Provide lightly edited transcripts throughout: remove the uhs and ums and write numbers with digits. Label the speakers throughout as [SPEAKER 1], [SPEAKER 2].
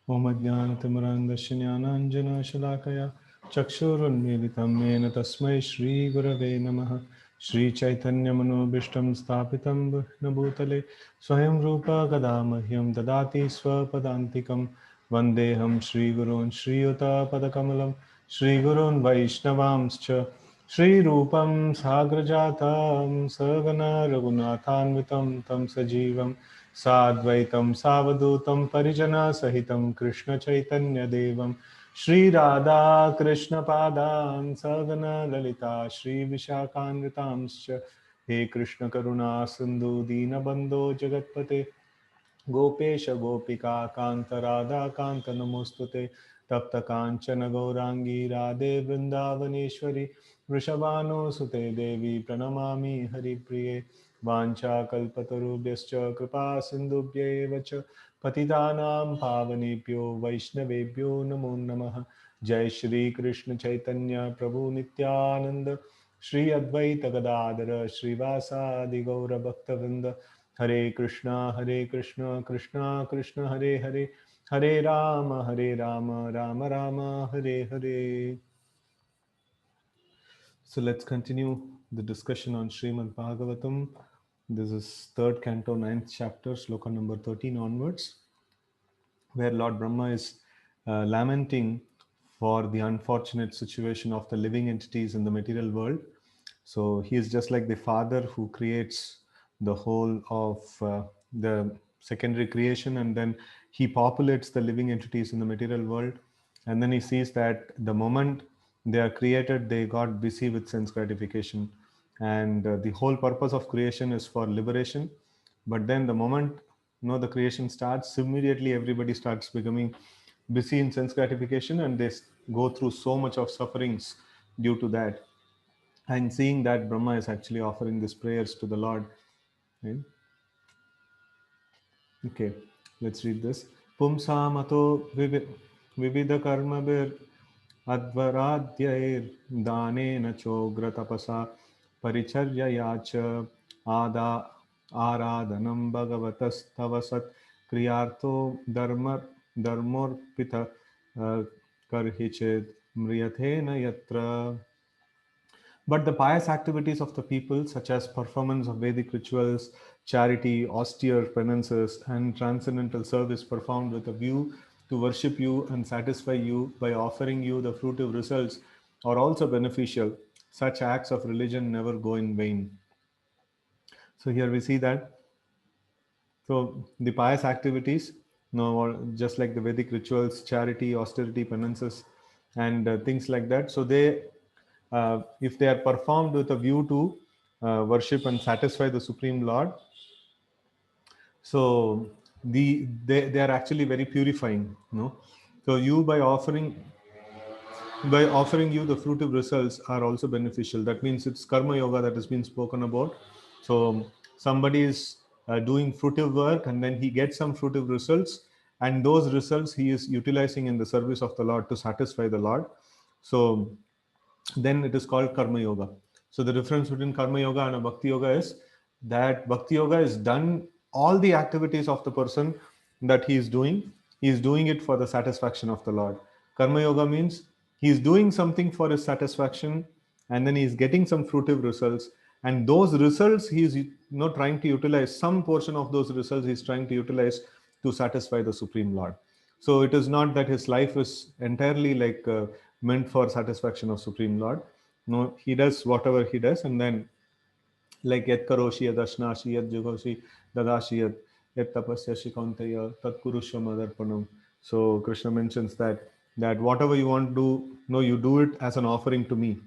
[SPEAKER 1] Om Ajnanatimirandasya Jnananjana Shalakaya Chakshurunmilitam Yena Tasmai Shri Gurave Namaha Shri Chaitanya Manobishtam Sthapitam Vihna Bhutale Swayam Rupa Gadamahyam Dadati Swapadantikam Vandeham Shri Gurun Shri Yuta Padakamalam Shri Gurun Vaishnavamscha Shri Rupam Sagrajatam Sagana Raghunathanvitam Tam Sajivam Sadvaitam Savadutam Parijana Sahitam Krishna Chaitanya Devam Shri Radha Krishna Padan Sagana Lalita Shri Vishakhanvitamscha He Krishna Karuna Sindhu Dina Bandho Jagatpate Gopesh गोपिका कांत राधा कांत नमोस्तुते तप्त कांचन गौरांगी राधे वृंदावनेश्वरी वृषभानुसुते देवी प्रणमामि हरिप्रिये वाञ्छाकल्पतरुभ्यश्च कृपा सिन्धुभ्यैव च पतितानां पावनेभ्यो वैष्णवेभ्यो नमो नमः जय श्री कृष्ण चैतन्य प्रभु नित्यानंद श्री अद्वैत गदाधर श्रीवासादि गौर भक्तवृंद Hare Krishna, Krishna Krishna, Hare Hare, Hare Rama, Rama Rama, Hare Hare. So let's continue the discussion on Srimad Bhagavatam. This is third canto, ninth chapter, sloka number 13 onwards, where Lord Brahma is lamenting for the unfortunate situation of the living entities in the material world. So he is just like the father who creates the whole of the secondary creation, and then he populates the living entities in the material world. And then he sees that the moment they are created, they got busy with sense gratification. And the whole purpose of creation is for liberation. But then the moment the creation starts, immediately everybody starts becoming busy in sense gratification, and they go through so much of sufferings due to that. And seeing that, Brahma is actually offering these prayers to the Lord. Right? Okay, let's read this. Pumsamato vividha karmabir advaradhyair danena chogra tapasa paricharyaya cha ada आराधनं भगवतस्तव सत् क्रियार्थो धर्मोर्पितः कर्हिचित् म्रियते न यत्र. But the pious activities of the people, such as performance of Vedic rituals, charity, austere penances, and transcendental service performed with a view to worship you and satisfy you by offering you the fruitive results, are also beneficial. Such acts of religion never go in vain. So here we see that. So the pious activities, just like the Vedic rituals, charity, austerity, penances, and things like that. So they, if they are performed with a view to worship and satisfy the Supreme Lord, so they are actually very purifying. So you by offering you the fruitive results are also beneficial. That means it's karma yoga that has been spoken about. So somebody is doing fruitive work, and then he gets some fruitive results, and those results he is utilizing in the service of the Lord to satisfy the Lord. So then it is called karma yoga. So the difference between karma yoga and a bhakti yoga is that bhakti yoga is done, all the activities of the person that he is doing it for the satisfaction of the Lord. Karma yoga means he is doing something for his satisfaction, and then he is getting some fruitive results, and those results he is not trying to utilize, some portion of those results he is trying to utilize to satisfy the Supreme Lord. So it is not that his life is entirely like meant for satisfaction of Supreme Lord. No, he does whatever he does, and then like yat karoshi yad ashnashi yad jugoshi dadashi yat tapasya kaunteya tat kurushva madarpanam. So Krishna mentions that whatever you want to do, no, you do it as an offering to me.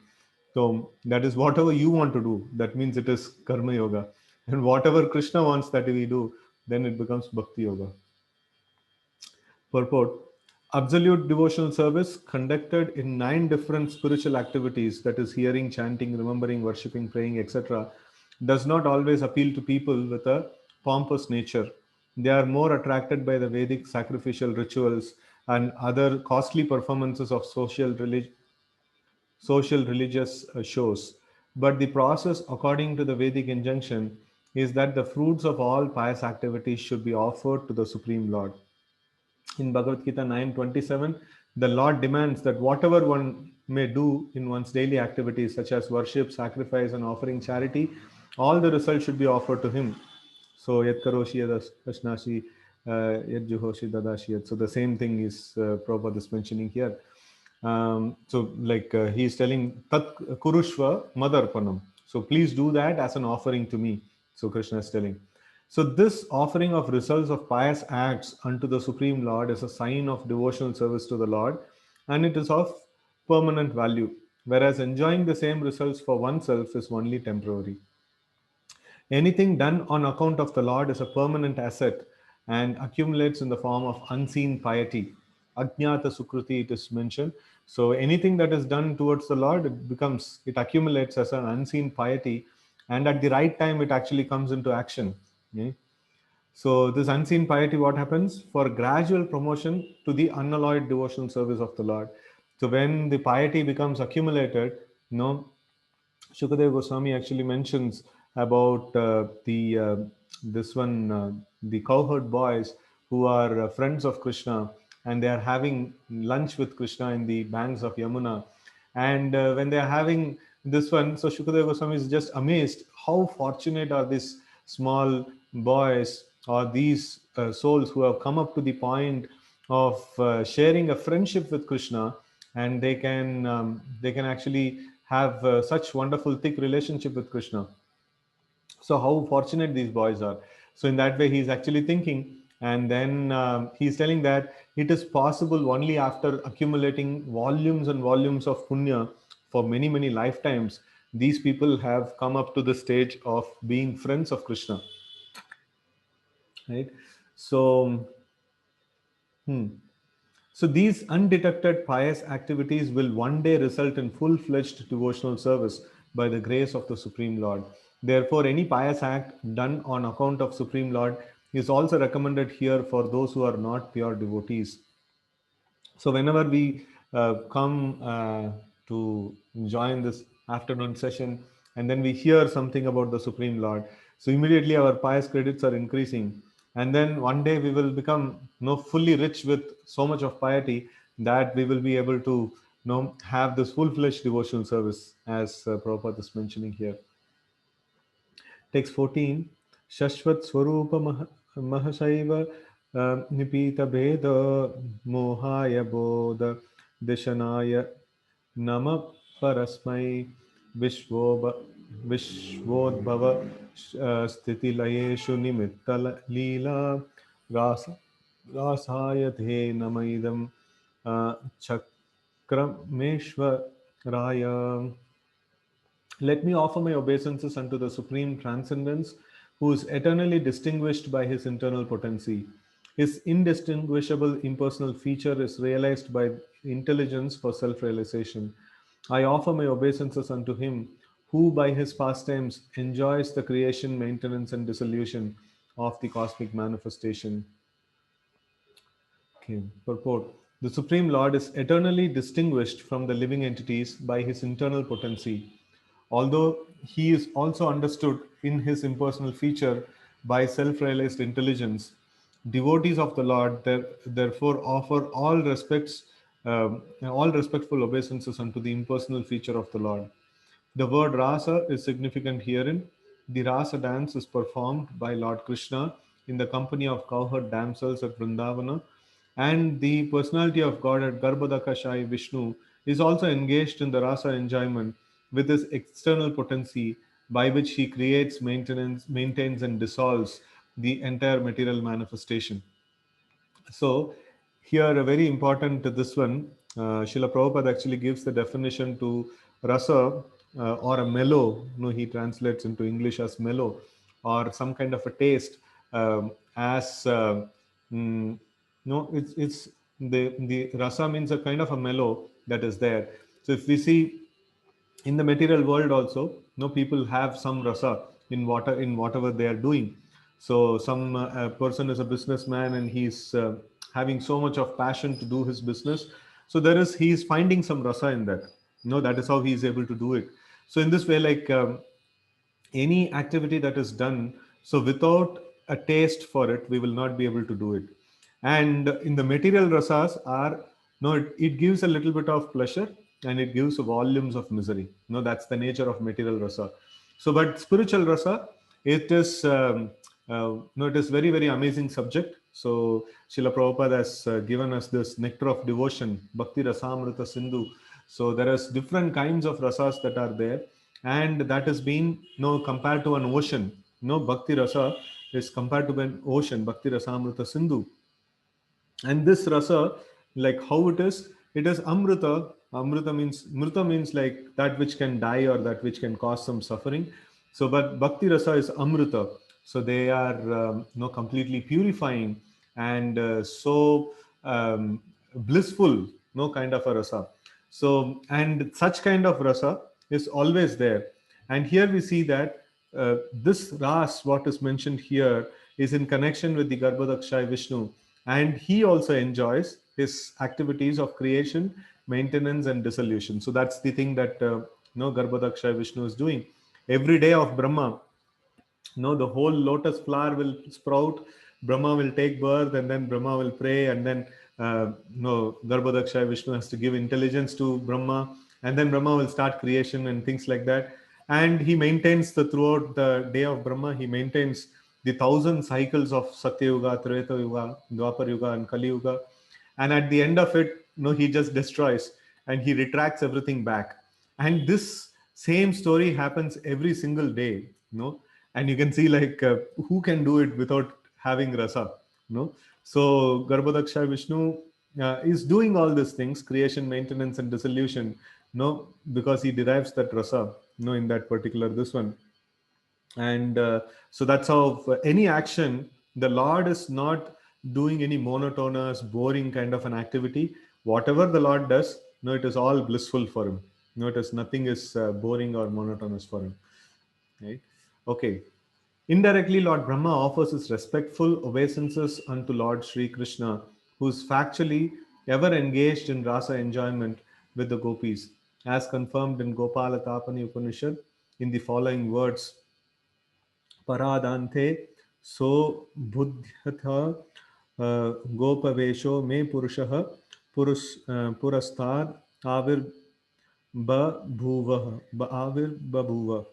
[SPEAKER 1] So that is whatever you want to do. That means it is karma yoga, and whatever Krishna wants that we do, then it becomes bhakti yoga. Purport: absolute devotional service conducted in 9 different spiritual activities, that is, hearing, chanting, remembering, worshipping, praying, etc., does not always appeal to people with a pompous nature. They are more attracted by the Vedic sacrificial rituals and other costly performances of social religious shows. But the process, according to the Vedic injunction, is that the fruits of all pious activities should be offered to the Supreme Lord. In Bhagavad Gita 9:27, the Lord demands that whatever one may do in one's daily activities, such as worship, sacrifice, and offering charity, all the results should be offered to Him. So, yat karoshi yad ashnashi, yad juhoshi dadashiyat. So, the same thing is Prabhupada is mentioning here. So, like he is telling, Tat Kurushva Madarpanam. So, please do that as an offering to me. So, Krishna is telling. So, this offering of results of pious acts unto the Supreme Lord is a sign of devotional service to the Lord, and it is of permanent value, whereas enjoying the same results for oneself is only temporary. Anything done on account of the Lord is a permanent asset and accumulates in the form of unseen piety. Ajnata Sukruti, it is mentioned. So anything that is done towards the Lord, it accumulates as an unseen piety, and at the right time, it actually comes into action. Okay? So this unseen piety, what happens? For gradual promotion to the unalloyed devotional service of the Lord. So when the piety becomes accumulated, Shukadeva Goswami actually mentions about the this one the cowherd boys who are friends of Krishna, and they are having lunch with Krishna in the banks of Yamuna. And when they are having this one, so Shukadeva Goswami is just amazed how fortunate are these small boys or these souls who have come up to the point of sharing a friendship with Krishna, and they can actually have such wonderful thick relationship with Krishna. So how fortunate these boys are. So in that way, he's actually thinking, and then he's telling that it is possible only after accumulating volumes and volumes of punya for many many lifetimes. These people have come up to the stage of being friends of Krishna, right? So. Hmm. So these undetected pious activities will one day result in full-fledged devotional service by the grace of the Supreme Lord. Therefore, any pious act done on account of Supreme Lord is also recommended here for those who are not pure devotees. So whenever we come to join this afternoon session, and then we hear something about the Supreme Lord, so immediately our pious credits are increasing, and then one day we will become fully rich with so much of piety that we will be able to have this full-fledged devotional service, as Prabhupada is mentioning here. Text 14. Shashvat Swarupa Mahashaiva Nipita Beda Mohaya Bodha Dishanaya Nama Parasmai Vishvodbhava Sthiti Layeshu Nimitta Leela Rasa Rasaya The Namaidam Chakrameshwaraya. Let me offer my obeisances unto the Supreme Transcendence, who is eternally distinguished by his internal potency. His indistinguishable impersonal feature is realized by intelligence for self realization. I offer my obeisances unto him, who by his pastimes enjoys the creation, maintenance, and dissolution of the cosmic manifestation. Okay, purport. The Supreme Lord is eternally distinguished from the living entities by his internal potency. Although he is also understood in his impersonal feature by self realized intelligence, devotees of the Lord therefore offer all respectful obeisances unto the impersonal feature of the Lord. The word rasa is significant herein. The rasa dance is performed by Lord Krishna in the company of cowherd damsels at Vrindavana, and the personality of God at Garbhodakashai Vishnu is also engaged in the rasa enjoyment with his external potency by which he creates, maintains, and dissolves the entire material manifestation. So here a very important this one, Srila Prabhupada actually gives the definition to rasa or a mellow. He translates into English as mellow or some kind of a taste as no, it's the rasa means a kind of a mellow that is there. So if we see in the material world also, people have some rasa in whatever they are doing. So some person is a businessman and he's having so much of passion to do his business, so he's finding some rasa in that. That is how he is able to do it. So in this way, like any activity that is done, so without a taste for it, we will not be able to do it. And in the material rasas are, no, it gives a little bit of pleasure and it gives volumes of misery. No, that's the nature of material rasa. So but spiritual rasa, it is no, it is very very amazing subject. So Srila Prabhupada has given us this nectar of devotion, Bhakti Rasamrita Sindhu. So there is different kinds of rasas that are there, and that has been, compared to an ocean. Bhakti rasa is compared to an ocean, Bhakti Rasamrita Sindhu. And this rasa, like how it is amrita. Mrita means like that which can die or that which can cause some suffering. So but bhakti rasa is amrita. So they are completely purifying and so blissful, no kind of a rasa. So and such kind of rasa is always there. And here we see that this ras, what is mentioned here, is in connection with the Garbhodakshay Vishnu, and he also enjoys his activities of creation, maintenance, and dissolution. So that's the thing that Garbhodakshay Vishnu is doing every day of Brahma. No, the whole lotus flower will sprout. Brahma will take birth, and then Brahma will pray, and then no, Garbhodakshay Vishnu has to give intelligence to Brahma, and then Brahma will start creation and things like that. And he maintains the throughout the day of Brahma. He maintains the 1,000 cycles of Satya Yuga, Treta Yuga, Dwapar Yuga, and Kali Yuga. And at the end of it, he just destroys and he retracts everything back. And this same story happens every single day, and you can see like who can do it without having rasa, so Garbhodakshay Vishnu is doing all these things, creation, maintenance, and dissolution, because he derives that rasa, in that particular this one. And so that's how for any action, the Lord is not doing any monotonous boring kind of an activity. Whatever the Lord does, it is all blissful for him. It is nothing is boring or monotonous for him, right? Okay. Indirectly, Lord Brahma offers his respectful obeisances unto Lord Sri Krishna, who is factually ever engaged in rasa enjoyment with the gopis, as confirmed in Gopala Tapani Upanishad in the following words: परादान्ते सो बुद्ध्यथ गोपवेशो मे पुरुषः पुरस्ताद् आविर्बभूव.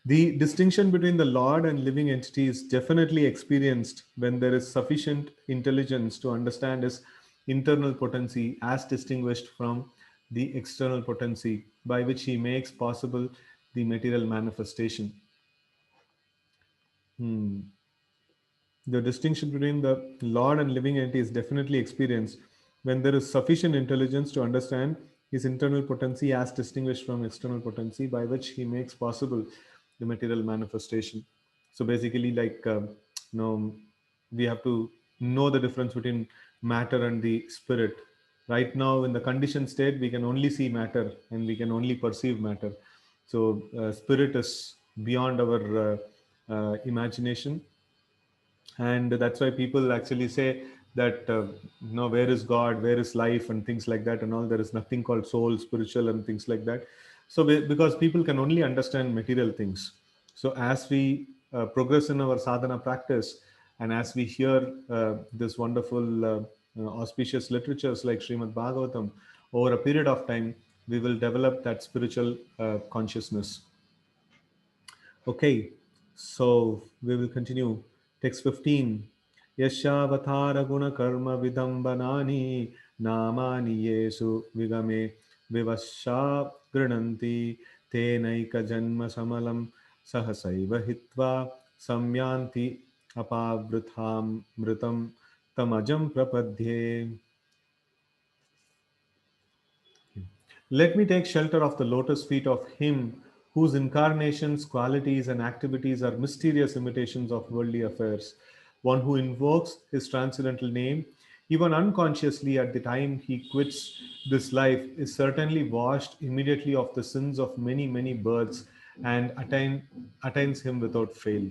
[SPEAKER 1] The distinction between the Lord and living entity is definitely experienced when there is sufficient intelligence to understand his internal potency as distinguished from the external potency by which he makes possible the material manifestation. The distinction between the Lord and living entity is definitely experienced when there is sufficient intelligence to understand his internal potency as distinguished from external potency by which he makes possible the material manifestation. So basically, like, we have to know the difference between matter and the spirit. Right now, in the conditioned state, we can only see matter and we can only perceive matter. So, spirit is beyond our imagination, and that's why people actually say that where is God, where is life, and things like that and all. There is nothing called soul, spiritual, and things like that. So because people can only understand material things, so as we progress in our sadhana practice, and as we hear this wonderful auspicious literatures like Srimad Bhagavatam, over a period of time we will develop that spiritual consciousness. Okay, so we will continue. Text 15. Yashavatara guna karma vidambanani namani yesu vigame vivasha grananti tenaika janma samalam sahasaiva hitva samyanti apavrutham mritam tamajam prapadhye. Let me take shelter of the lotus feet of him whose incarnations, qualities, and activities are mysterious imitations of worldly affairs. One who invokes his transcendental name, even unconsciously at the time he quits this life, is certainly washed immediately of the sins of many, many births and attains him without fail.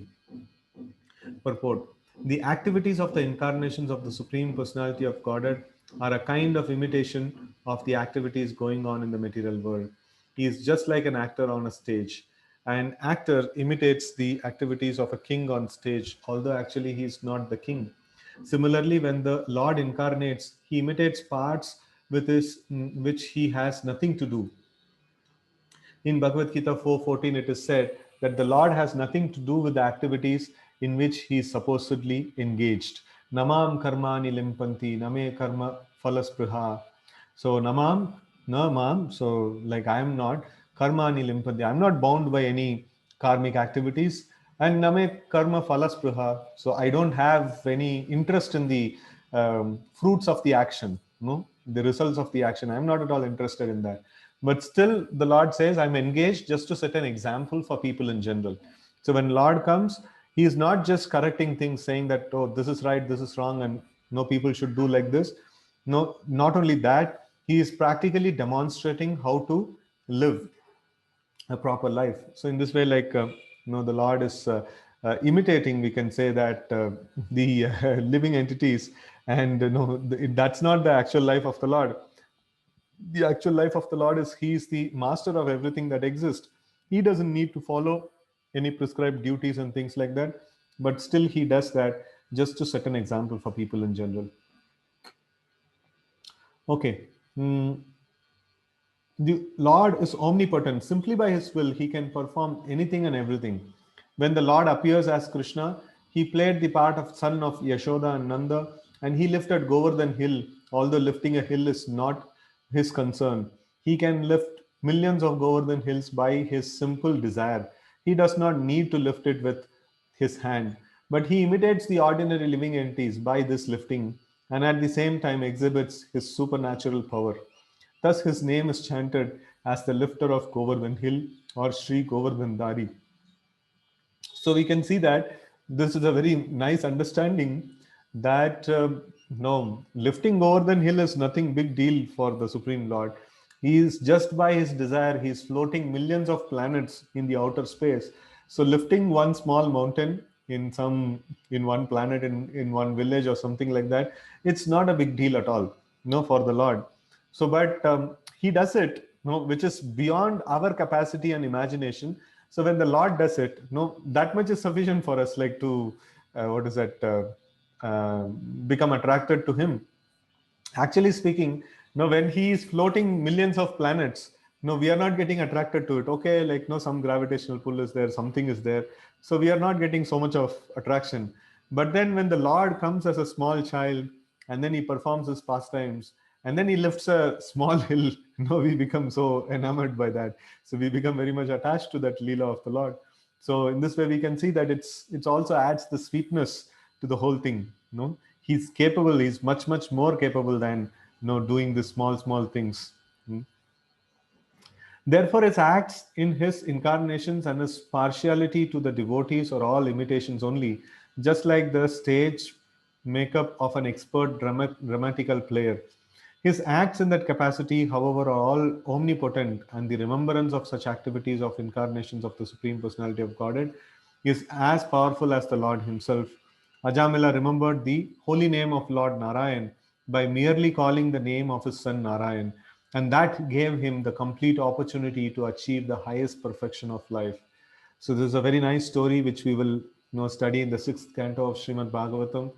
[SPEAKER 1] Purport: the activities of the incarnations of the Supreme Personality of Godhead are a kind of imitation of the activities going on in the material world. He is just like an actor on a stage. An actor imitates the activities of a king on stage, although actually he is not the king. Similarly, when the Lord incarnates, he imitates parts with which he has nothing to do. In Bhagavad Gita 4:14, it is said that the Lord has nothing to do with the activities in which he is supposedly engaged. Namam karmani limpanti, name karma phalaspriha. So namam, namam, so like I am not, karmani limpanti, I am not bound by any karmic activities. And name karma phalaspriha, so I don't have any interest in the fruits of the action, no, the results of the action. I am not at all interested in that. But still, the Lord says, I'm engaged just to set an example for people in general. So when Lord comes, he is not just correcting things, saying that, oh, this is right, this is wrong, and no, people should do like this. No, not only that, he is practically demonstrating how to live a proper life. So in this way, like the Lord is imitating, we can say that the living entities, and that's not the actual life of the Lord. The actual life of the Lord is he is the master of everything that exists. He doesn't need to follow any prescribed duties and things like that, but still he does that just to set an example for people in general. Okay. The Lord is omnipotent. Simply by his will, he can perform anything and everything. When the Lord appears as Krishna, he played the part of son of Yashoda and Nanda, and he lifted Govardhan hill, although lifting a hill is not his concern. He can lift millions of Govardhan hills by his simple desire. He does not need to lift it with his hand, but he imitates the ordinary living entities by this lifting, and at the same time exhibits his supernatural power. Thus, his name is chanted as the lifter of Govardhan Hill or Sri Govardhan Dari. So we can see that this is a very nice understanding that no, lifting Govardhan Hill is nothing big deal for the Supreme Lord. He is just by his desire, he is floating millions of planets in the outer space. So lifting one small mountain in one planet in one village or something like that, it's not a big deal at all, for the Lord. So, but he does it, which is beyond our capacity and imagination. So when the Lord does it, that much is sufficient for us, like to what is that? Become attracted to Him. Actually speaking, when He is floating millions of planets, we are not getting attracted to it. Okay, like some gravitational pull is there, something is there, so we are not getting so much of attraction. But then when the Lord comes as a small child, and then He performs His pastimes, and then He lifts a small hill, we become so enamored by that. So we become very much attached to that Leela of the Lord. So in this way, we can see that it's also adds the sweetness to the whole thing. He's capable. He's much more capable than doing the small things. Therefore, his acts in his incarnations and his partiality to the devotees are all imitations only, just like the stage makeup of an expert dramatical player. His acts in that capacity, however, are all omnipotent, and the remembrance of such activities of incarnations of the Supreme Personality of Godhead is as powerful as the Lord Himself. Ajamila remembered the holy name of Lord Narayan by merely calling the name of his son Narayan, and that gave him the complete opportunity to achieve the highest perfection of life. So this is a very nice story which we will study in the 6th canto of Srimad Bhagavatam.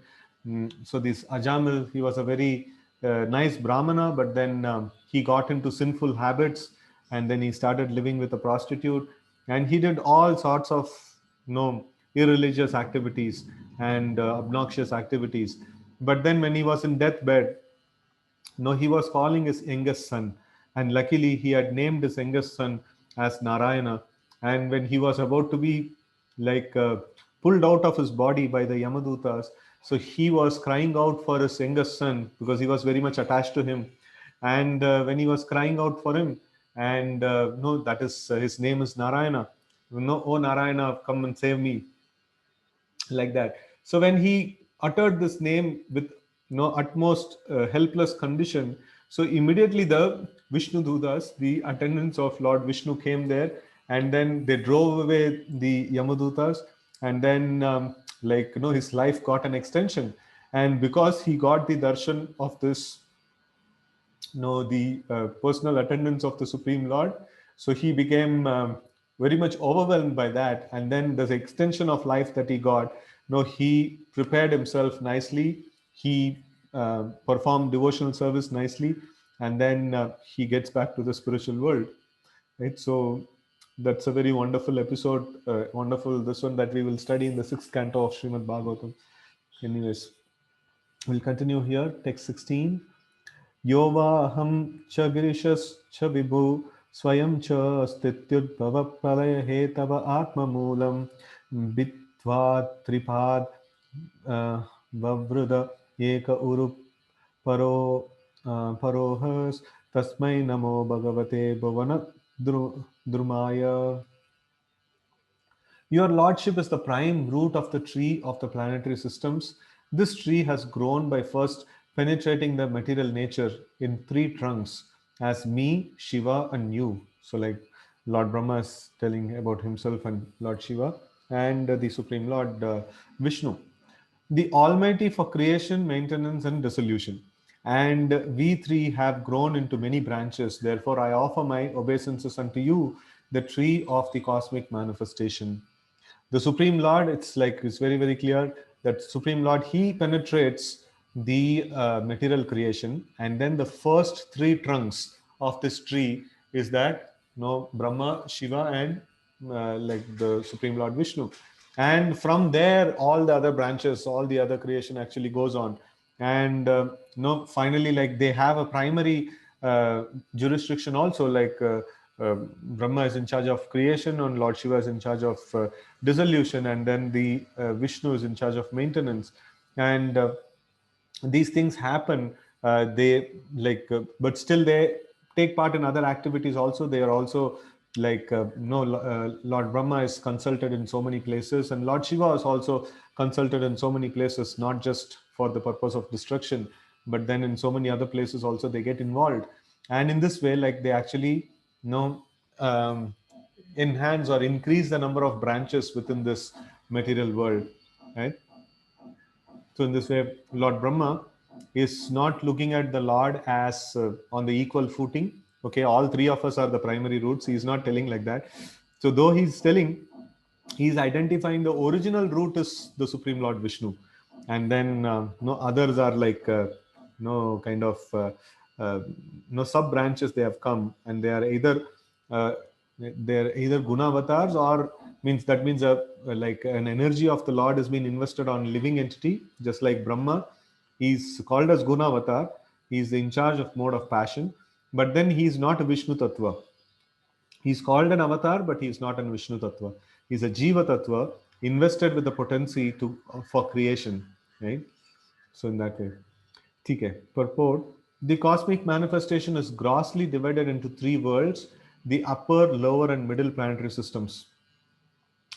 [SPEAKER 1] So this Ajamil, he was a very nice Brahmana, but then he got into sinful habits, and then he started living with a prostitute, and he did all sorts of irreligious activities and obnoxious activities. But then when he was in deathbed, he was calling his youngest son, and luckily he had named his youngest son as Narayana. And when he was about to be like pulled out of his body by the Yamadutas, so he was crying out for his youngest son because he was very much attached to him. And when he was crying out for him, and no, that is his name is Narayana. Oh Narayana, come and save me, like that. So when he uttered this name with utmost helpless condition, so immediately the Vishnu Dutas, the attendants of Lord Vishnu, came there, and then they drove away the Yamadutas, and then his life got an extension. And because he got the darshan of this the personal attendance of the Supreme Lord, so he became very much overwhelmed by that, and then the extension of life that he got. No, he prepared himself nicely. He performed devotional service nicely, and then he gets back to the spiritual world. Right. So that's a very wonderful episode. Wonderful this one that we will study in the sixth canto of Srimad Bhagavatam. Anyways, we'll continue here. Text 16. Yovaham cha girishas cha vibhu swayam cha stityudbhava pralaya hetava atma moolam bitva tripad vavruda eka urup paro parohas tasmai namo bhagavate bhavana drumaya. Your lordship is the prime root of the tree of the planetary systems. This tree has grown by first penetrating the material nature in three trunks as me, Shiva, and you. So, like Lord Brahma is telling about himself and Lord Shiva, and the Supreme Lord Vishnu, the Almighty for creation, maintenance, and dissolution. And we three have grown into many branches. Therefore, I offer my obeisances unto you, the tree of the cosmic manifestation. The Supreme Lord, it's very, very clear that Supreme Lord, he penetrates the material creation, and then the first three trunks of this tree is that, Brahma, Shiva, and like the Supreme Lord Vishnu. And from there, all the other branches, all the other creation actually goes on. And finally, like they have a primary jurisdiction also, like Brahma is in charge of creation, and Lord Shiva is in charge of dissolution, and then the Vishnu is in charge of maintenance. And these things happen. They like, but still they take part in other activities also. They are also like, Lord Brahma is consulted in so many places, and Lord Shiva is also consulted in so many places, not just for the purpose of destruction, but then in so many other places also they get involved. And in this way, like they actually, um, enhance or increase the number of branches within this material world, right? So in this way, Lord Brahma is not looking at the Lord as on the equal footing. Okay, all three of us are the primary roots. He is not telling like that. So though he's telling, he's identifying the original root is the Supreme Lord Vishnu, and then no others are like no kind of no sub branches they have come, and they are either uh, guna avatars, or means that means like an energy of the Lord has been invested on living entity, just like Brahma. He's called as guna avatar. He's in charge of mode of passion, but then he's not a Vishnu tattva. He's called an avatar, but he's not an Vishnu tattva. He's a Jiva tattva invested with the potency to for creation, right? So in that way. Okay. Purport. The cosmic manifestation is grossly divided into three worlds: the upper, lower, and middle planetary systems.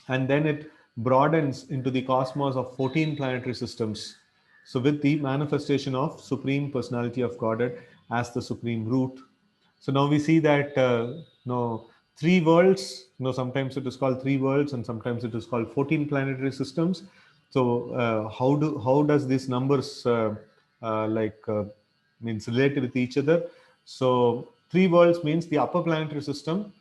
[SPEAKER 1] And then it broadens into the cosmos of 14 planetary systems. So, with the manifestation of Supreme Personality of Godhead as the supreme root. So now we see that three worlds. Sometimes it is called three worlds, and sometimes it is called 14 planetary systems. So how does these numbers means relate with each other? So three worlds means the upper planetary system,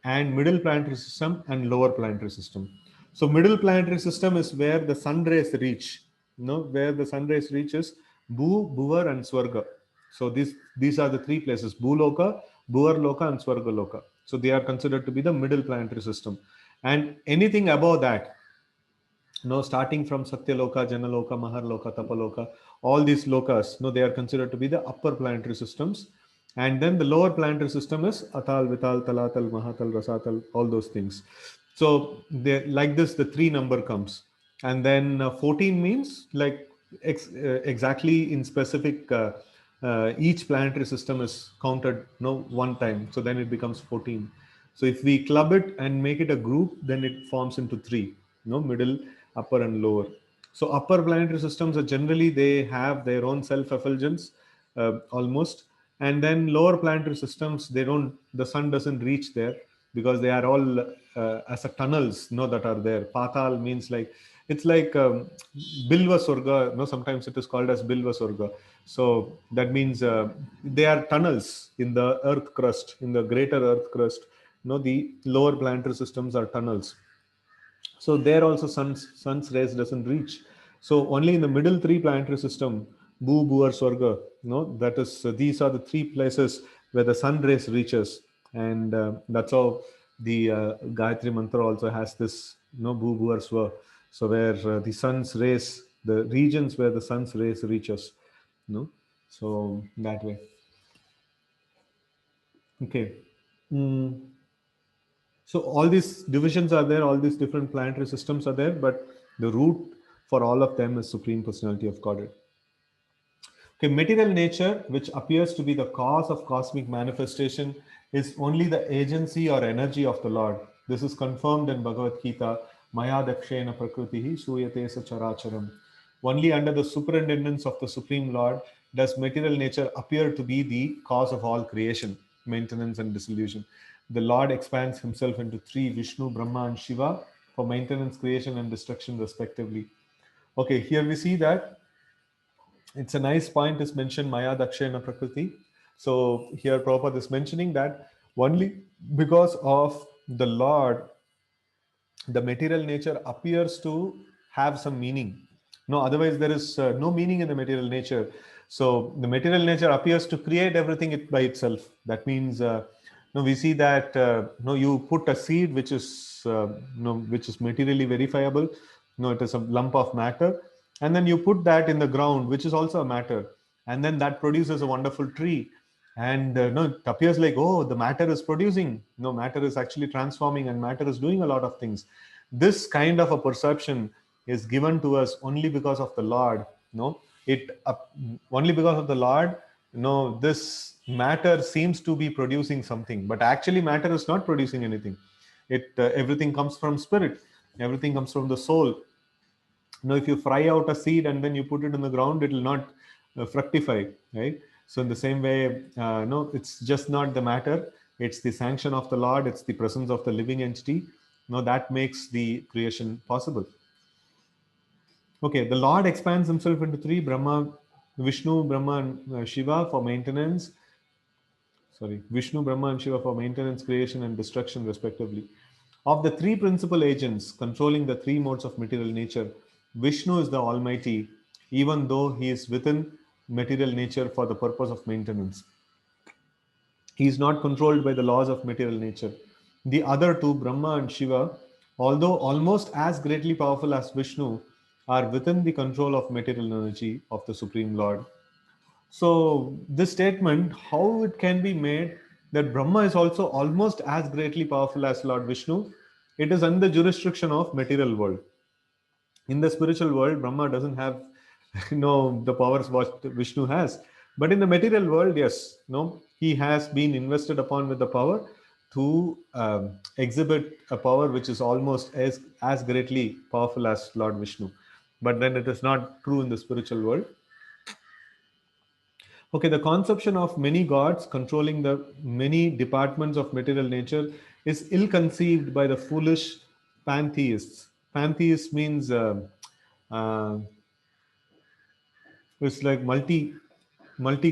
[SPEAKER 1] and middle planetary system, and lower planetary system. So middle planetary system is where the sun rays reach. Where the sun rays reaches Bhu, Bhuvar, and Swarga. So these are the three places: Bhuloka, Bhuvarloka, and Swargaloka. So they are considered to be the middle planetary system. And anything above that, starting from Satyaloka, Janaloka, Maharloka, Tapaloka, all these lokas, they are considered to be the upper planetary systems. And then the lower planetary system is Atal, Vital, Talatal, Mahatal, Rasatal, all those things. So like this, the three number comes. And then 14 means like exactly in specific, each planetary system is counted one time. So then it becomes 14. So if we club it and make it a group, then it forms into three, middle, upper, and lower. So upper planetary systems are generally, they have their own self-effulgence almost. And then lower planetary systems, the sun doesn't reach there, because they are all as a tunnels, that are there. Patal means like, it's like Bilva Sorga, sometimes it is called as Bilva Sorga. So that means they are tunnels in the earth crust, in the greater earth crust. The lower planetary systems are tunnels. So there also sun's rays doesn't reach. So only in the middle three planetary system, Bhu, Bhuvar, Swarga, that is these are the three places where the sun rays reaches, and that's how the Gayatri mantra also has this, Bhu, Bhuvar, Swa. So where the sun's rays, the regions where the sun's rays reaches, so that way. Okay. Mm. So all these divisions are there, all these different planetary systems are there, but the root for all of them is Supreme Personality of Godhead. Okay, material nature, which appears to be the cause of cosmic manifestation, is only the agency or energy of the Lord. This is confirmed in Bhagavad Gita, Maya Dakshena Prakritihi Suyate Characharam. Only under the superintendence of the Supreme Lord does material nature appear to be the cause of all creation, maintenance, and dissolution. The Lord expands himself into three, Vishnu, Brahma, and Shiva, for maintenance, creation, and destruction, respectively. Okay, here we see that it's a nice point is mentioned Maya Dakshena Prakriti. So here Prabhupada is mentioning that only because of the Lord, the material nature appears to have some meaning. No, otherwise there is no meaning in the material nature. So the material nature appears to create everything by itself. That means no, we see that no, you put a seed which is no, which is materially verifiable. No, it is a lump of matter, and then you put that in the ground, which is also a matter, and then that produces a wonderful tree. And no, it appears like, oh, the matter is producing. No, matter is actually transforming, and matter is doing a lot of things. This kind of a perception is given to us only because of the Lord. No, it only because of the Lord. No, this matter seems to be producing something, but actually matter is not producing anything. It everything comes from spirit. Everything comes from the soul. If you fry out a seed and then you put it in the ground, it will not fructify, right? So in the same way, no, it's just not the matter. It's the sanction of the Lord. It's the presence of the living entity. That makes the creation possible. Okay, the Lord expands himself into three, Brahma, Vishnu, Brahma, and Shiva for maintenance. Sorry, Vishnu, Brahma, and Shiva for maintenance, creation, and destruction, respectively. Of the three principal agents controlling the three modes of material nature, Vishnu is the Almighty, even though he is within material nature for the purpose of maintenance. He is not controlled by the laws of material nature. The other two, Brahma and Shiva, although almost as greatly powerful as Vishnu, are within the control of material energy of the Supreme Lord. So, this statement, how it can be made that Brahma is also almost as greatly powerful as Lord Vishnu, it is under jurisdiction of material world. In the spiritual world, Brahma doesn't have the powers what Vishnu has. But in the material world, yes, he has been invested upon with the power to exhibit a power which is almost as greatly powerful as Lord Vishnu. But then it is not true in the spiritual world. Okay, the conception of many gods controlling the many departments of material nature is ill conceived by the foolish pantheists. Pantheist means uh, it's like multi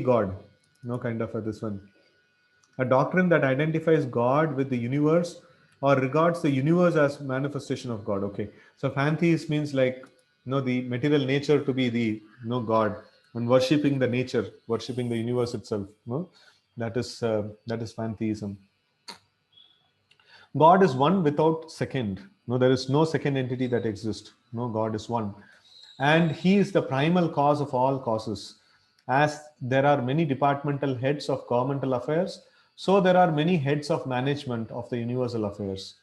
[SPEAKER 1] god, kind of this one. A doctrine that identifies God with the universe or regards the universe as manifestation of God. Okay, so pantheist means like the material nature to be the God, and worshipping the nature, worshipping the universe itself. That is pantheism. God is one without second. No, there is no second entity that exists. No, God is one. And He is the primal cause of all causes. As there are many departmental heads of governmental affairs, so there are many heads of management of the universal affairs.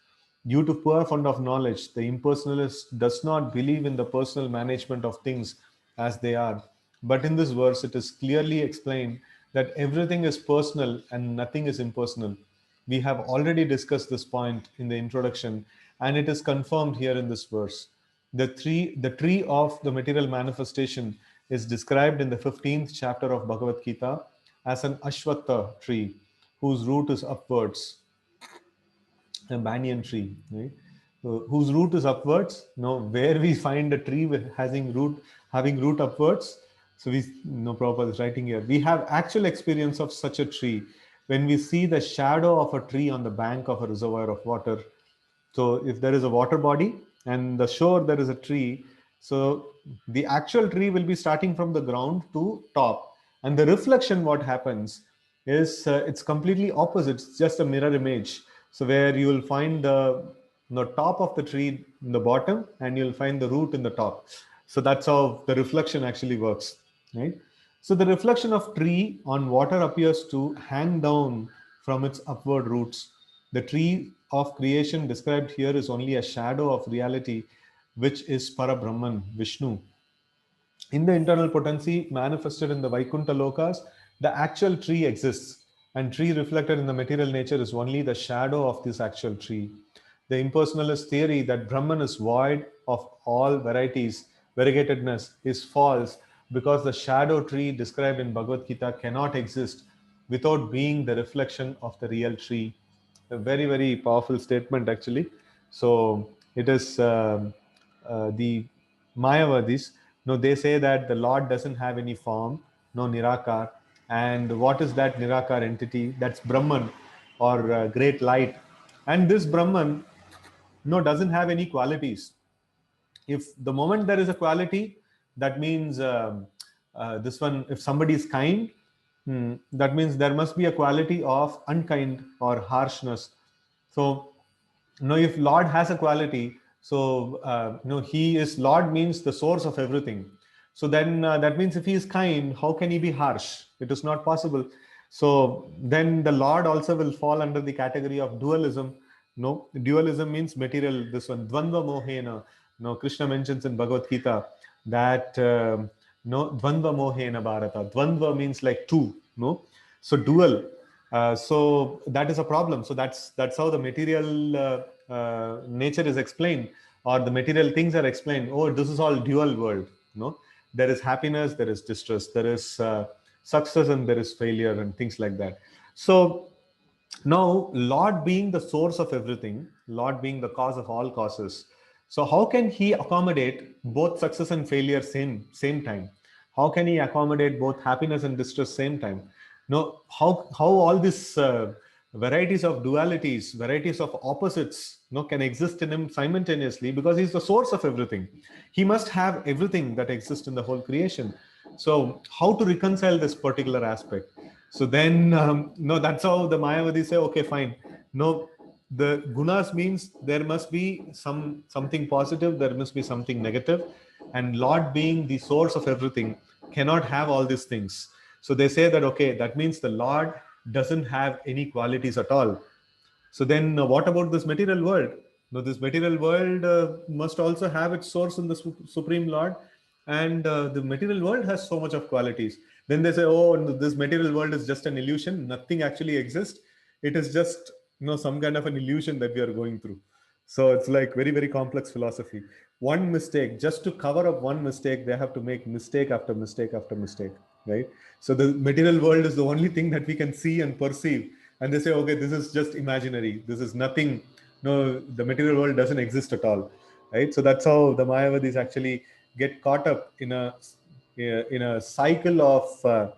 [SPEAKER 1] Due to poor fund of knowledge, the impersonalist does not believe in the personal management of things as they are. But in this verse, it is clearly explained that everything is personal and nothing is impersonal. We have already discussed this point in the introduction, and it is confirmed here in this verse. The tree of the material manifestation is described in the 15th chapter of Bhagavad Gita as an Ashwatha tree whose root is upwards, a banyan tree, right? So, whose root is upwards. Where we find a tree with having root upwards. So we no Prabhupada is writing here. We have actual experience of such a tree when we see the shadow of a tree on the bank of a reservoir of water. So if there is a water body, and the shore there is a tree. So the actual tree will be starting from the ground to top, and the reflection what happens is it's completely opposite. It's just a mirror image. So where you will find the top of the tree in the bottom, and you'll find the root in the top. So that's how the reflection actually works, right? So the reflection of tree on water appears to hang down from its upward roots. The tree of creation described here is only a shadow of reality, which is Parabrahman, Vishnu. In the internal potency manifested in the Vaikuntha Lokas, the actual tree exists, and tree reflected in the material nature is only the shadow of this actual tree. The impersonalist theory that Brahman is void of all variegatedness, is false, because the shadow tree described in Bhagavad Gita cannot exist without being the reflection of the real tree. A very, very powerful statement, actually. So it is the Mayavadis. No, they say that the Lord doesn't have any form, no Nirakar. And what is that Nirakar entity? That's Brahman, or great light. And this Brahman, no, doesn't have any qualities. If the moment there is a quality, that means this one, if somebody is kind, that means there must be a quality of unkind or harshness. So if Lord has a quality, so he is Lord, means the source of everything. So then that means if he is kind, how can he be harsh? It is not possible. So then the Lord also will fall under the category of dualism. No, dualism means material. This one, dvandva mohena. No, Krishna mentions in Bhagavad Gita that no, dvandva mohena bharata. Dvandva means like two. No, so dual. So that is a problem. So that's how the material nature is explained, or the material things are explained. Oh, this is all dual world. No, there is happiness, there is distress, there is success, and there is failure, and things like that. So now, Lord being the source of everything, Lord being the cause of all causes. So how can he accommodate both success and failure same time? How can he accommodate both happiness and distress same time? No, how all these varieties of dualities, varieties of opposites, can exist in him simultaneously, because he's the source of everything. He must have everything that exists in the whole creation. So how to reconcile this particular aspect? So then, no, that's how the Mayavadis say, okay, fine. No, the gunas means there must be something positive, there must be something negative, and Lord being the source of everything cannot have all these things. So they say that, okay, that means the Lord doesn't have any qualities at all. So then, what about this material world? Now, this material world must also have its source in the Supreme Lord, and the material world has so much of qualities. Then they say, oh, no, this material world is just an illusion. Nothing actually exists. It is just some kind of an illusion that we are going through. So it's like very, very complex philosophy. One mistake, just to cover up one mistake, they have to make mistake after mistake after mistake, right? So the material world is the only thing that we can see and perceive. And they say, okay, this is just imaginary. This is nothing. No, the material world doesn't exist at all, right? So that's how the Mayavadis actually get caught up in a cycle of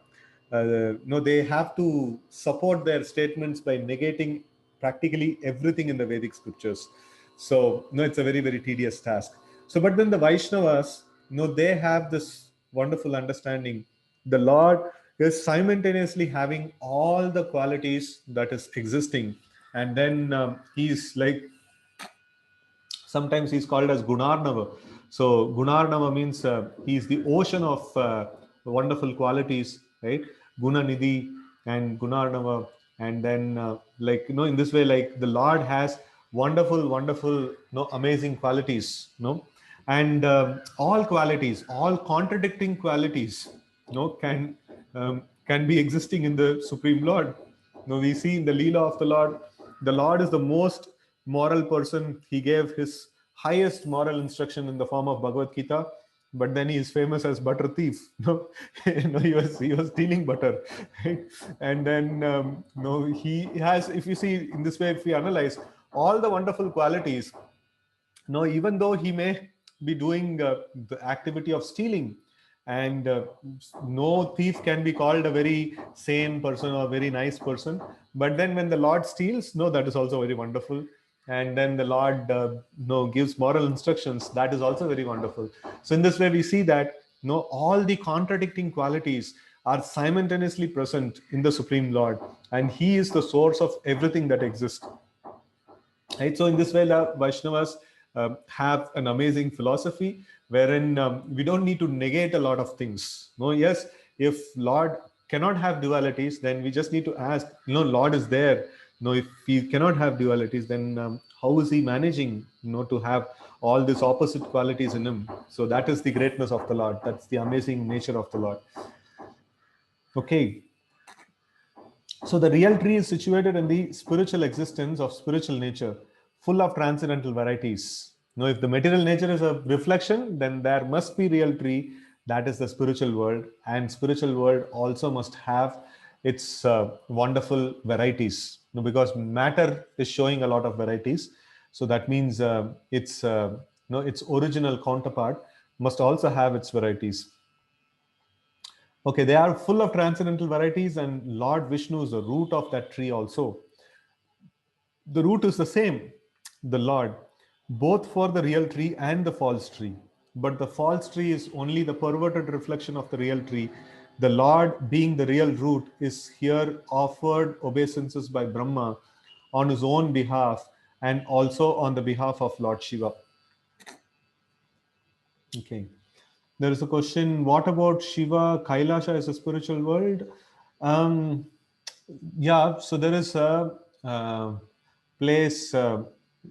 [SPEAKER 1] they have to support their statements by negating practically everything in the Vedic scriptures. So it's a very, very tedious task. So but then the Vaishnavas, they have this wonderful understanding. The Lord is simultaneously having all the qualities that is existing, and then he's like, sometimes he's called as Gunarnava. So Gunarnava means he's the ocean of wonderful qualities, right? Gunanidhi and Gunarnava. And then in this way, like the Lord has wonderful, wonderful, amazing qualities, and all qualities, all contradicting qualities, can be existing in the Supreme Lord. We see in the Leela of the Lord is the most moral person. He gave his highest moral instruction in the form of Bhagavad Gita, but then he is famous as butter thief. He was stealing butter, right? And then he has. If you see in this way, if we analyze all the wonderful qualities, even though he may be doing the activity of stealing, and no thief can be called a very sane person or a very nice person, but then when the Lord steals, that is also very wonderful. and then the Lord gives moral instructions. That is also very wonderful. So in this way we see that all the contradicting qualities are simultaneously present in the Supreme Lord, and He is the source of everything that exists. Right? So in this way, the Vaishnavas have an amazing philosophy wherein we don't need to negate a lot of things. No, yes, if Lord cannot have dualities, then we just need to ask, Lord is there. No, if He cannot have dualities, then how is He managing, to have all these opposite qualities in Him? So that is the greatness of the Lord. That's the amazing nature of the Lord. Okay. So the real tree is situated in the spiritual existence of spiritual nature, full of transcendental varieties. Now, if the material nature is a reflection, then there must be real tree, that is the spiritual world, and spiritual world also must have its wonderful varieties. Because matter is showing a lot of varieties, so that means its original counterpart must also have its varieties. Okay, they are full of transcendental varieties, and Lord Vishnu is the root of that tree also. The root is the same, the Lord, both for the real tree and the false tree. But the false tree is only the perverted reflection of the real tree. The Lord, being the real root, is here offered obeisances by Brahma on his own behalf and also on the behalf of Lord Shiva. Okay. There is a question, what about Shiva? Kailasha is a spiritual world. Um, yeah, so there is a place,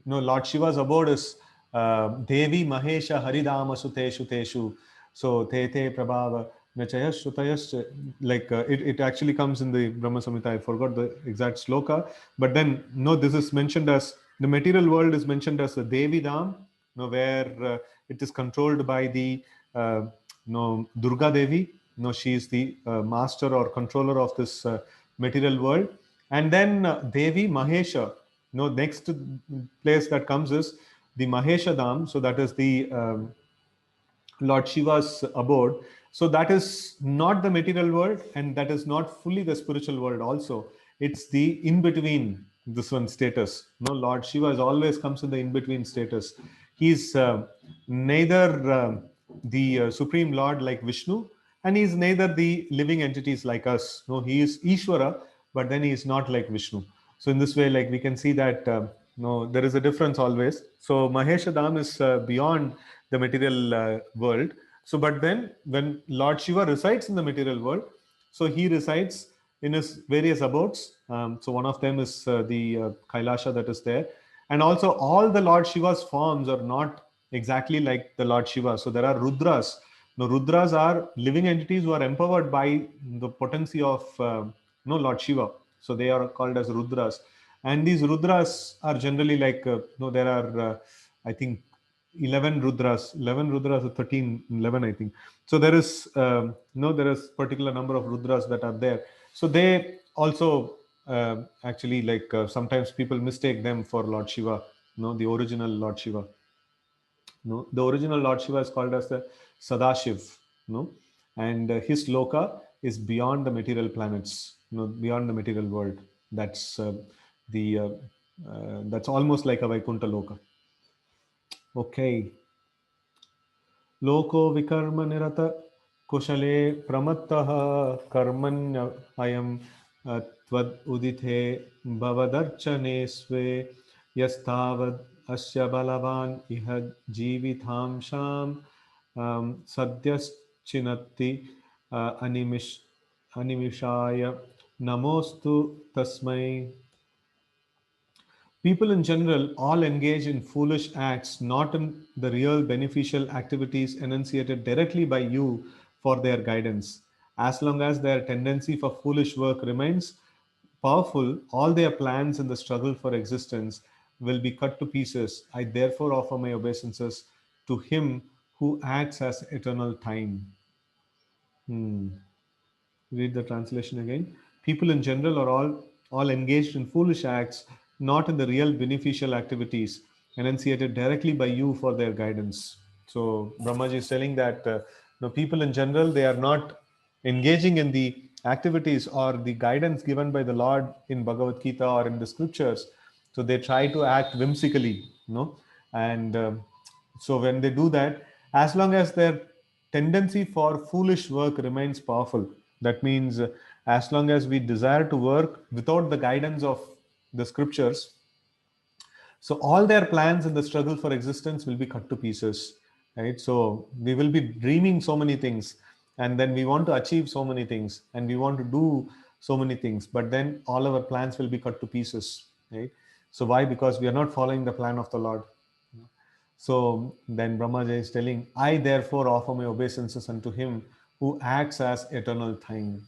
[SPEAKER 1] Lord Shiva's abode is Devi Mahesha Haridama Suteshu Teshu. So Te Te Prabhava Nachayas Shutayas, like it actually comes in the Brahma Samhita. I forgot the exact sloka, but then this is mentioned as the material world is mentioned as the Devi Dham, where it is controlled by the Durga Devi. She is the master or controller of this material world. And then Devi Mahesha. Next place that comes is the Mahesha Dham. So that is the Lord Shiva's abode. So that is not the material world, and that is not fully the spiritual world also. It's the in-between this one status. Lord Shiva is always comes in the in-between status. He's neither the Supreme Lord like Vishnu, and he is neither the living entities like us. No, he is Ishvara, but then he is not like Vishnu. So in this way, like we can see that there is a difference always. So Mahesha Dham is beyond the material world. So, but then when Lord Shiva resides in the material world, so he resides in his various abodes. So one of them is the Kailasha that is there. And also all the Lord Shiva's forms are not exactly like the Lord Shiva. So there are Rudras. Now Rudras are living entities who are empowered by the potency of Lord Shiva. So they are called as Rudras. And these Rudras are generally like, there are, I think, 11 Rudras or 13, 11, I think. So there is, there is particular number of Rudras that are there. So they also actually like sometimes people mistake them for Lord Shiva, the original Lord Shiva. The original Lord Shiva is called as the Sadashiv, and his loka is beyond the material planets, beyond the material world. That's that's almost like a Vaikuntha loka. Okay. Loko vikarma nirata kushale pramattaha karmanya ayam tvad udithe bhavadarchane sve yastavad asya balavan iha jivitamsham sadyaschinati animishaya namostu tasmai. People in general all engage in foolish acts, not in the real beneficial activities enunciated directly by you for their guidance. As long as their tendency for foolish work remains powerful, all their plans in the struggle for existence will be cut to pieces. I therefore offer my obeisances to Him who acts as eternal time. Read the translation again. People in general are all engaged in foolish acts, not in the real beneficial activities enunciated directly by you for their guidance. So Brahmaji is telling that people in general, they are not engaging in the activities or the guidance given by the Lord in Bhagavad Gita or in the scriptures. So they try to act whimsically, and so when they do that, as long as their tendency for foolish work remains powerful, that means as long as we desire to work without the guidance of the scriptures, so all their plans in the struggle for existence will be cut to pieces, right? So we will be dreaming so many things, and then we want to achieve so many things, and we want to do so many things, but then all our plans will be cut to pieces, right? So why? Because we are not following the plan of the Lord. So then Brahmaji is telling, I therefore offer my obeisances unto him who acts as eternal time.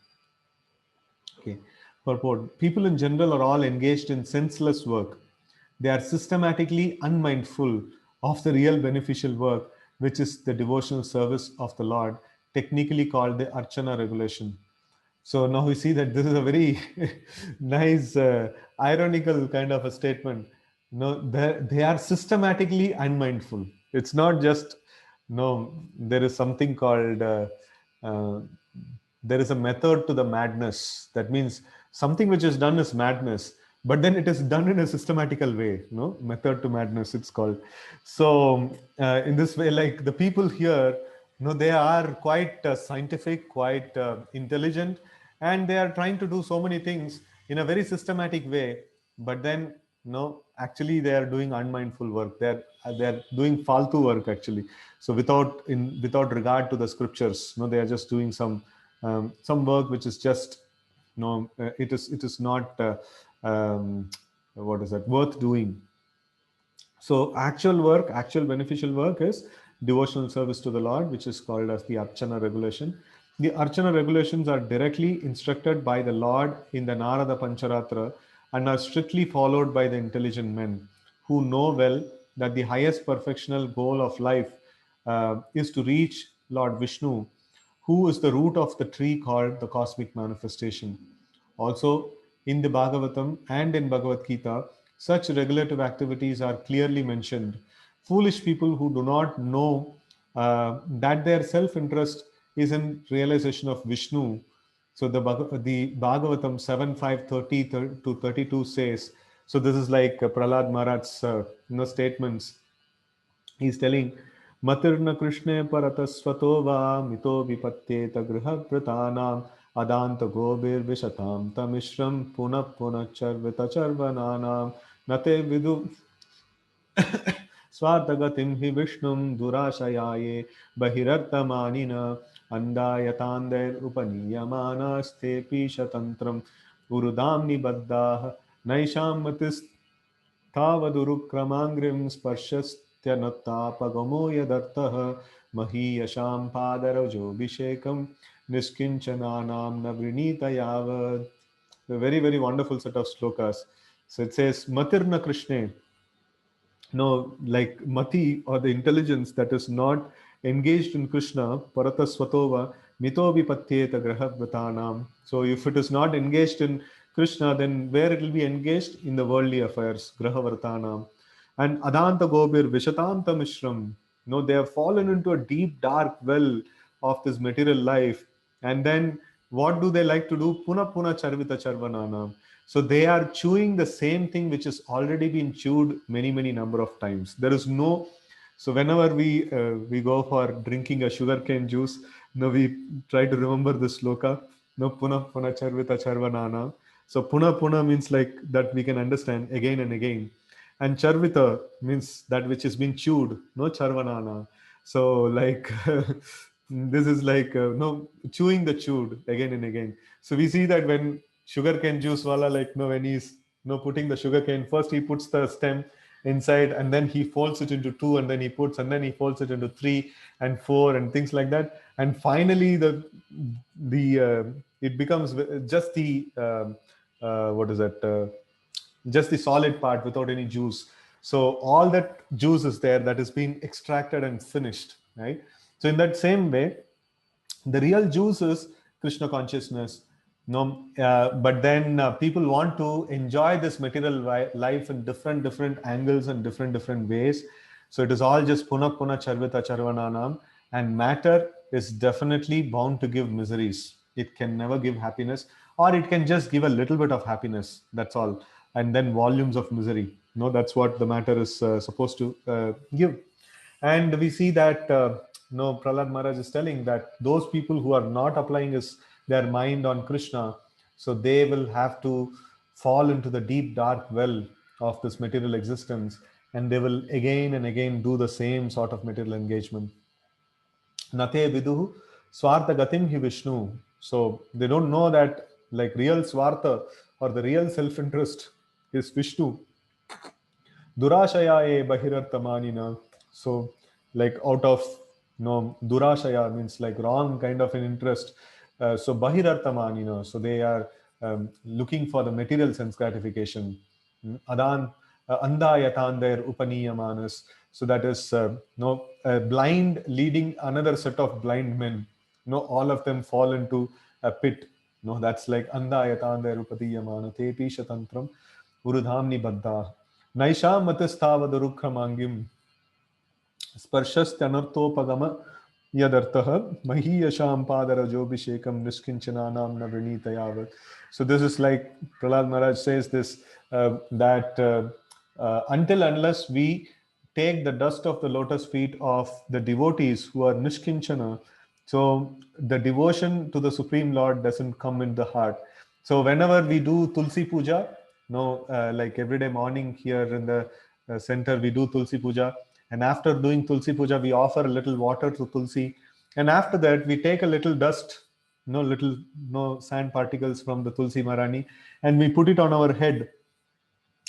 [SPEAKER 1] Okay. Purport. People in general are all engaged in senseless work. They are systematically unmindful of the real beneficial work, which is the devotional service of the Lord, technically called the Archana regulation. So now we see that this is a very nice, ironical kind of a statement. No, they are systematically unmindful. It's not just, no, there is something called, uh, there is a method to the madness. That means something which is done is madness, but then it is done in a systematical way. No, method to madness, it's called. So in this way, like the people here, they are quite scientific, quite intelligent, and they are trying to do so many things in a very systematic way. But then, actually, they are doing unmindful work. They are doing faltu work actually. So without regard to the scriptures, they are just doing some work which is just, it is not what is that, worth doing. So actual beneficial work is devotional service to the Lord, which is called as the Archana regulation. The Archana regulations are directly instructed by the Lord in the Narada Pancharatra and are strictly followed by the intelligent men who know well that the highest perfectional goal of life is to reach Lord Vishnu, who is the root of the tree called the cosmic manifestation. Also, in the Bhagavatam and in Bhagavad Gita, such regulative activities are clearly mentioned. Foolish people who do not know that their self interest is in realization of Vishnu. So the Bhagavatam 7:5:30 to 32 says, so this is like Prahlad Maharaj's statements. He's telling, Matirna Krishne Paratasvato va mito vipatyeta grihapratanam adanta gobir vishatam tamishram puna puna charvita charvananam nate vidu स्वार्थगतिं हि विष्णुं दुराशयाये बहिरर्थमानिन अन्धायतान्दैरुपनीयमानास्तेऽपि शतन्त्रं उरुदां निबद्धाः नैषां मतिस्तावदुरुक्रमाङ्घ्रिं स्पर्शस्त्यनत्तापगमो यदर्थः महीयशां पादरजोऽभिषेकं निष्किञ्चनानां न वृणीत यावत्. A very, very wonderful set of slokas. So it says, Matirna Krishne, no, like mati or the intelligence that is not engaged in Krishna, parata swatova, mito vipatyeta grahavratanam. So if it is not engaged in Krishna, then where it will be engaged? In the worldly affairs, grahavratanam. And adanta gobir vishatanta mishram. No, they have fallen into a deep, dark well of this material life. And then what do they like to do? Puna puna charvita charvananam. So they are chewing the same thing which has already been chewed many, many number of times. There is no, so whenever we go for drinking a sugarcane juice, we try to remember this sloka. No puna puna charvita charvanana. So puna puna means like that we can understand again and again. And charvita means that which has been chewed, no charvanana. So like this is like no chewing the chewed again and again. So we see that when sugarcane juice wala, like when he's putting the sugarcane, first he puts the stem inside and then he folds it into two and then he folds it into three and four and things like that, and finally the it becomes just the what is that just the solid part without any juice. So all that juice is there that is being extracted and finished, right? So in that same way, the real juice is Krishna consciousness. No, but then people want to enjoy this material life in different angles and different ways. So it is all just puna puna charvita charvananam, and matter is definitely bound to give miseries. It can never give happiness, or it can just give a little bit of happiness. That's all, and then volumes of misery. No, that's what the matter is supposed to give. And we see that no, Prahlad Maharaj is telling that those people who are not applying their mind on Krishna, so they will have to fall into the deep dark well of this material existence, and they will again and again do the same sort of material engagement. Nate viduhu swartha gatim hi Vishnu. So they don't know that like real swartha or the real self-interest is Vishnu. Durashaya e bahirarthamanina. So, like out of durashaya means like wrong kind of an interest. So bahirarthamanina. So they are looking for the material sense gratification. Adan andayatandar upaniyamanas. So that is a blind leading another set of blind men. All of them fall into a pit. That's like andayatandar upadiyamana tepi shatantram urudhamni baddha. नैषा मतस्थावदरुक्रमांगिम स्पर्शस्त्यनर्थोपगम यदर्थः महीयशां पादरजोभिषेकं निष्किंचनानां न vrinitayavat. So this is like Prahlad Maharaj says this, that until unless we take the dust of the lotus feet of the devotees who are nishkinchana, so the devotion to the Supreme Lord doesn't come in the heart. So whenever we do Tulsi Puja, like every day morning here in the center, we do Tulsi Puja. And after doing Tulsi Puja, we offer a little water to Tulsi. And after that, we take a little dust, little sand particles from the Tulsi Marani, and we put it on our head.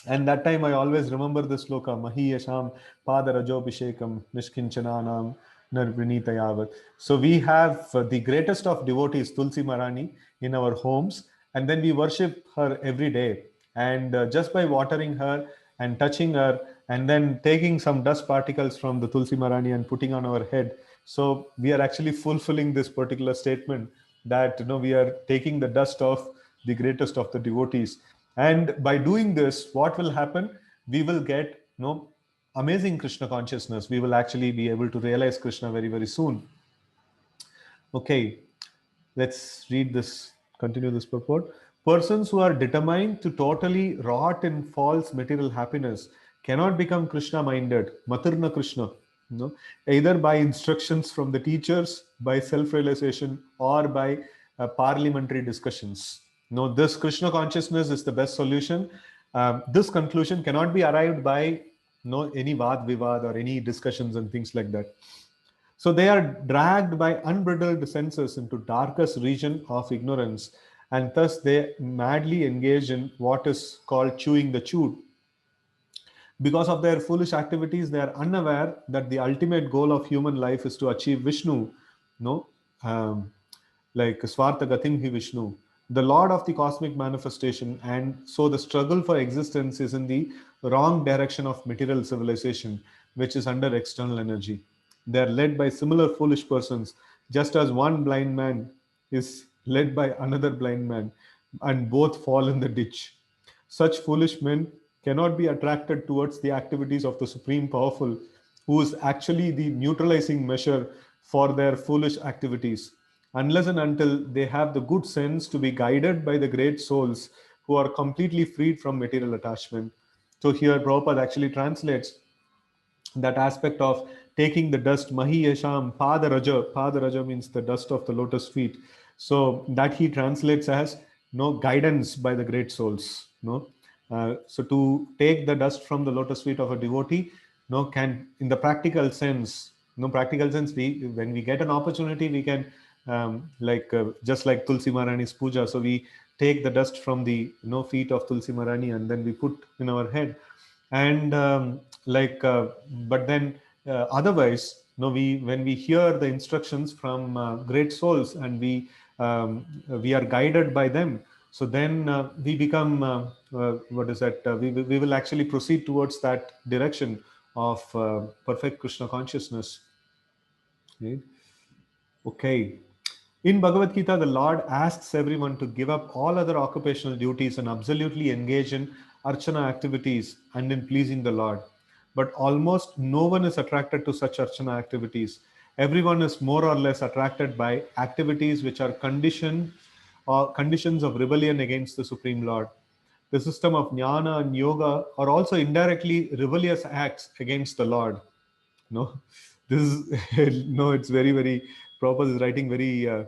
[SPEAKER 1] And that time I always remember this sloka, Mahi Yasham Padarajobhishekam Nishkinchananam Narvinitayavat. So we have the greatest of devotees, Tulsi Marani, in our homes, and then we worship her every day. And just by watering her and touching her, and then taking some dust particles from the Tulsi Marani and putting on our head, so we are actually fulfilling this particular statement that we are taking the dust of the greatest of the devotees. And by doing this, what will happen? We will get amazing Krishna consciousness. We will actually be able to realize Krishna very, very soon. Okay, let's read this, continue this purport. Persons who are determined to totally rot in false material happiness cannot become Krishna minded, Maturna Krishna, either by instructions from the teachers, by self realization, or by parliamentary discussions. This Krishna consciousness is the best solution. This conclusion cannot be arrived by any Vad Vivad or any discussions and things like that. So they are dragged by unbridled senses into darkest region of ignorance, and thus they madly engage in what is called chewing the chewed. Because of their foolish activities, they are unaware that the ultimate goal of human life is to achieve Vishnu, like Swartha Gatim Hi Vishnu, the Lord of the cosmic manifestation. And so the struggle for existence is in the wrong direction of material civilization, which is under external energy. They are led by similar foolish persons, just as one blind man is led by another blind man, and both fall in the ditch. Such foolish men cannot be attracted towards the activities of the Supreme Powerful, who is actually the neutralizing measure for their foolish activities, unless and until they have the good sense to be guided by the great souls who are completely freed from material attachment. So here Prabhupada actually translates that aspect of taking the dust, Mahi Yasham Padaraja. Padaraja means the dust of the lotus feet. So that he translates as guidance by the great souls. So to take the dust from the lotus feet of a devotee, can in the practical sense, we when we get an opportunity, we can just like Tulsi Marani's puja. So we take the dust from the feet of Tulsi Marani and then we put in our head. And but then otherwise, when we hear the instructions from great souls and we are guided by them, so then we become what is that? We will actually proceed towards that direction of perfect Krishna consciousness. Right? Okay. In Bhagavad Gita, the Lord asks everyone to give up all other occupational duties and absolutely engage in archana activities and in pleasing the Lord. But almost no one is attracted to such archana activities. Everyone is more or less attracted by activities which are conditioned or conditions of rebellion against the Supreme Lord. the system of jnana and yoga are also indirectly rebellious acts against the Lord. No, this is no, it's very, very Prabhupada is writing very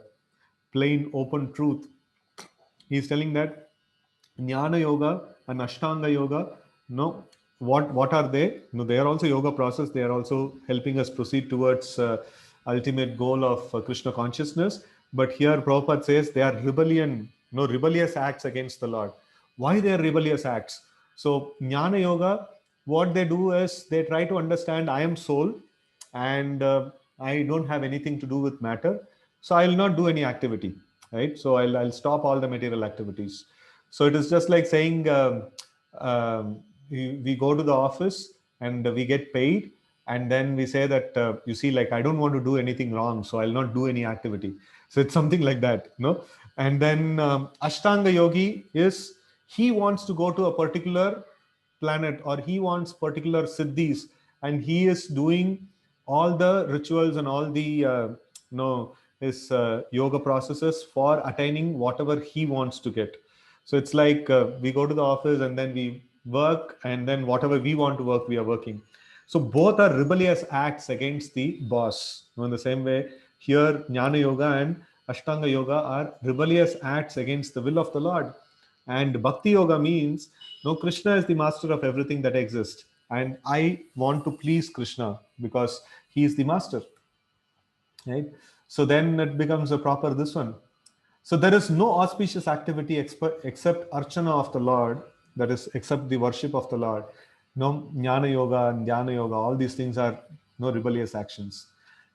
[SPEAKER 1] plain, open truth. He's telling that Jnana Yoga and Ashtanga Yoga, no, what are they? No, they are also yoga process. They are also helping us proceed towards ultimate goal of Krishna consciousness. But here Prabhupada says they are rebellion, no, rebellious acts against the Lord. Why they are rebellious acts? So Jnana Yoga, what they do is they try to understand I am soul, and I don't have anything to do with matter, so I'll not do any activity, right? So I'll stop all the material activities. So it is just like saying we go to the office and we get paid, and then we say that you see, like I don't want to do anything wrong, so I'll not do any activity. So it's something like that, no? And then Ashtanga Yogi is, he wants to go to a particular planet, or he wants particular siddhis, and he is doing all the rituals and all the his yoga processes for attaining whatever he wants to get. So it's like we go to the office and then we work, and then whatever we want to work, we are working. So both are rebellious acts against the boss. In the same way, here Jnana Yoga and Ashtanga Yoga are rebellious acts against the will of the Lord. And Bhakti Yoga means, no, Krishna is the master of everything that exists, and I want to please Krishna because he is the master, right? So then it becomes a proper this one. So there is no auspicious activity except Archana of the Lord, that is, except the worship of the Lord. No Jnana Yoga and Dhyana Yoga, all these things are no rebellious actions.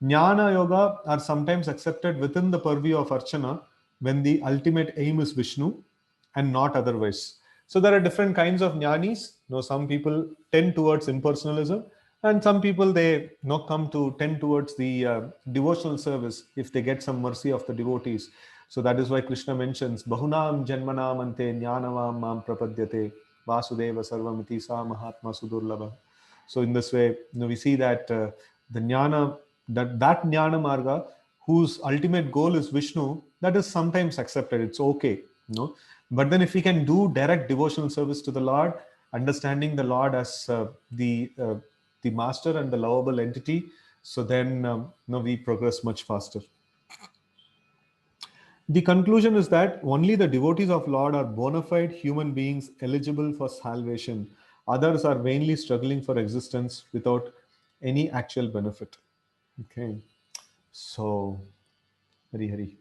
[SPEAKER 1] Jnana Yoga are sometimes accepted within the purview of Archana when the ultimate aim is Vishnu and not otherwise. So there are different kinds of jnanis. Some people tend towards impersonalism, and some people they come to tend towards the devotional service if they get some mercy of the devotees. So that is why Krishna mentions Bahunam Janmanam Ante Jnanavam Mam Prapadyate Vasudeva Sarvamiti Sa Mahatma Sudurlabha. So in this way, we see that the jnana, that jnana marga, whose ultimate goal is Vishnu, that is sometimes accepted. It's okay, But then if we can do direct devotional service to the Lord, understanding the Lord as the master and the lovable entity, so then we progress much faster. The conclusion is that only the devotees of Lord are bona fide human beings eligible for salvation. Others are vainly struggling for existence without any actual benefit. Okay. So, Hari Hari.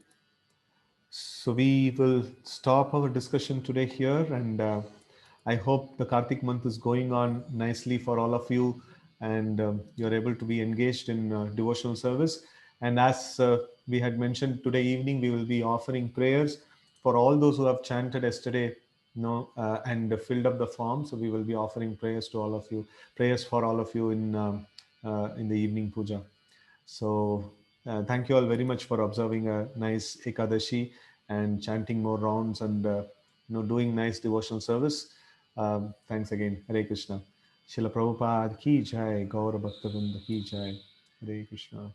[SPEAKER 1] So we will stop our discussion today here, and I hope the Kartik month is going on nicely for all of you, and you're able to be engaged in devotional service. And as we had mentioned, today evening we will be offering prayers for all those who have chanted yesterday, and filled up the form. So we will be offering prayers to all of you, prayers for all of you in the evening puja. So thank you all very much for observing a nice Ekadashi and chanting more rounds, and doing nice devotional service. Thanks again. Hare Krishna. Srila Prabhupada ki jai, Gaura Bhakta Vrinda ki jai. Hare Krishna.